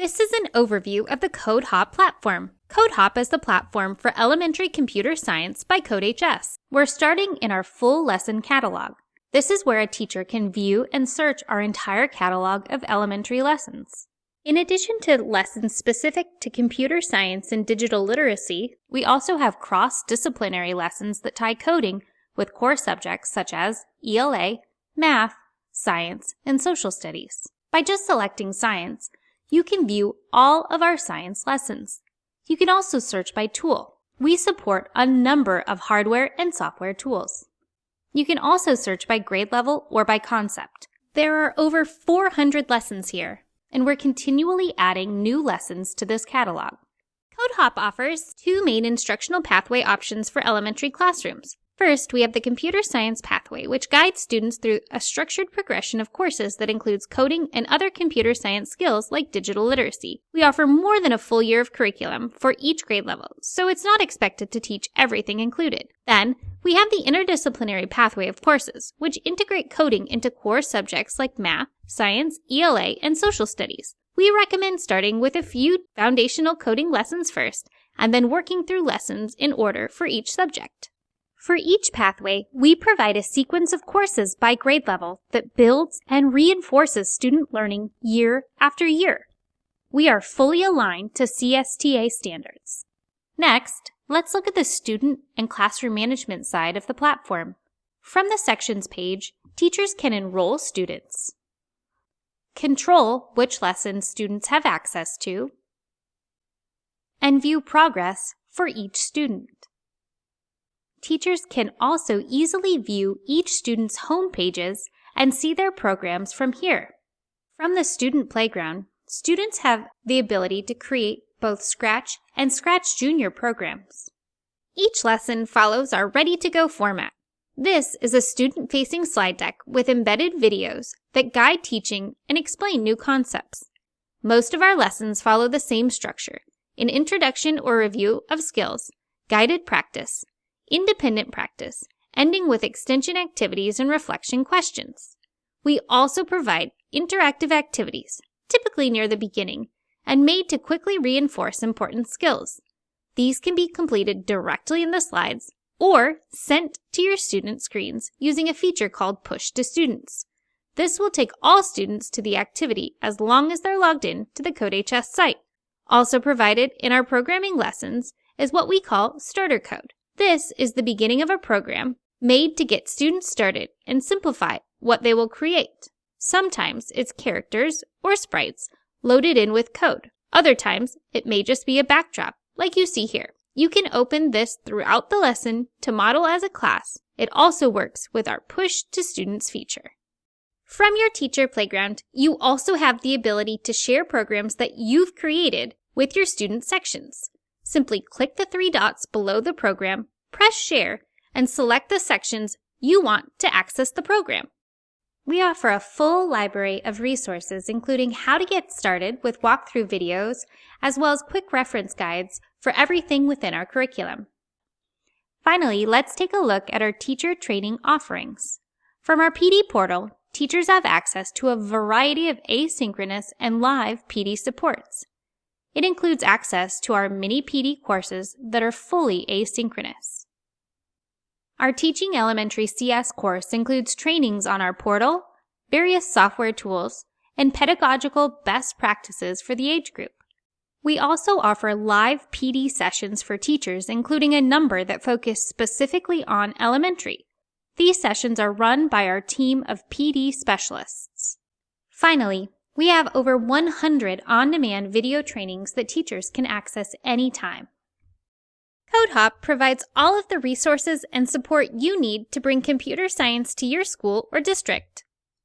This is an overview of the CodeHop platform. CodeHop is the platform for elementary computer science by CodeHS. We're starting in our full lesson catalog. This is where a teacher can view and search our entire catalog of elementary lessons. In addition to lessons specific to computer science and digital literacy, we also have cross-disciplinary lessons that tie coding with core subjects such as ELA, math, science, and social studies. By just selecting science, you can view all of our science lessons. You can also search by tool. We support a number of hardware and software tools. You can also search by grade level or by concept. There are over 400 lessons here, and we're continually adding new lessons to this catalog. CodeHop offers two main instructional pathway options for elementary classrooms. First, we have the computer science pathway, which guides students through a structured progression of courses that includes coding and other computer science skills like digital literacy. We offer more than a full year of curriculum for each grade level, so it's not expected to teach everything included. Then, we have the interdisciplinary pathway of courses, which integrate coding into core subjects like math, science, ELA, and social studies. We recommend starting with a few foundational coding lessons first, and then working through lessons in order for each subject. For each pathway, we provide a sequence of courses by grade level that builds and reinforces student learning year after year. We are fully aligned to CSTA standards. Next, let's look at the student and classroom management side of the platform. From the Sections page, teachers can enroll students, control which lessons students have access to, and view progress for each student. Teachers can also easily view each student's home pages and see their programs from here. From the student playground, students have the ability to create both Scratch and Scratch Junior programs. Each lesson follows our ready-to-go format. This is a student-facing slide deck with embedded videos that guide teaching and explain new concepts. Most of our lessons follow the same structure: an introduction or review of skills, guided practice, independent practice, ending with extension activities and reflection questions. We also provide interactive activities, typically near the beginning, and made to quickly reinforce important skills. These can be completed directly in the slides or sent to your student screens using a feature called Push to Students. This will take all students to the activity as long as they're logged in to the CodeHS site. Also provided in our programming lessons is what we call starter code. This is the beginning of a program made to get students started and simplify what they will create. Sometimes it's characters or sprites loaded in with code. Other times, it may just be a backdrop, like you see here. You can open this throughout the lesson to model as a class. It also works with our Push to Students feature. From your teacher playground, you also have the ability to share programs that you've created with your student sections. Simply click the three dots below the program, press Share, and select the sections you want to access the program. We offer a full library of resources, including how to get started with walkthrough videos, as well as quick reference guides for everything within our curriculum. Finally, let's take a look at our teacher training offerings. From our PD portal, teachers have access to a variety of asynchronous and live PD supports. It includes access to our mini PD courses that are fully asynchronous. Our Teaching Elementary CS course includes trainings on our portal, various software tools, and pedagogical best practices for the age group. We also offer live PD sessions for teachers, including a number that focus specifically on elementary. These sessions are run by our team of PD specialists. Finally, we have over 100 on-demand video trainings that teachers can access anytime. CodeHop provides all of the resources and support you need to bring computer science to your school or district.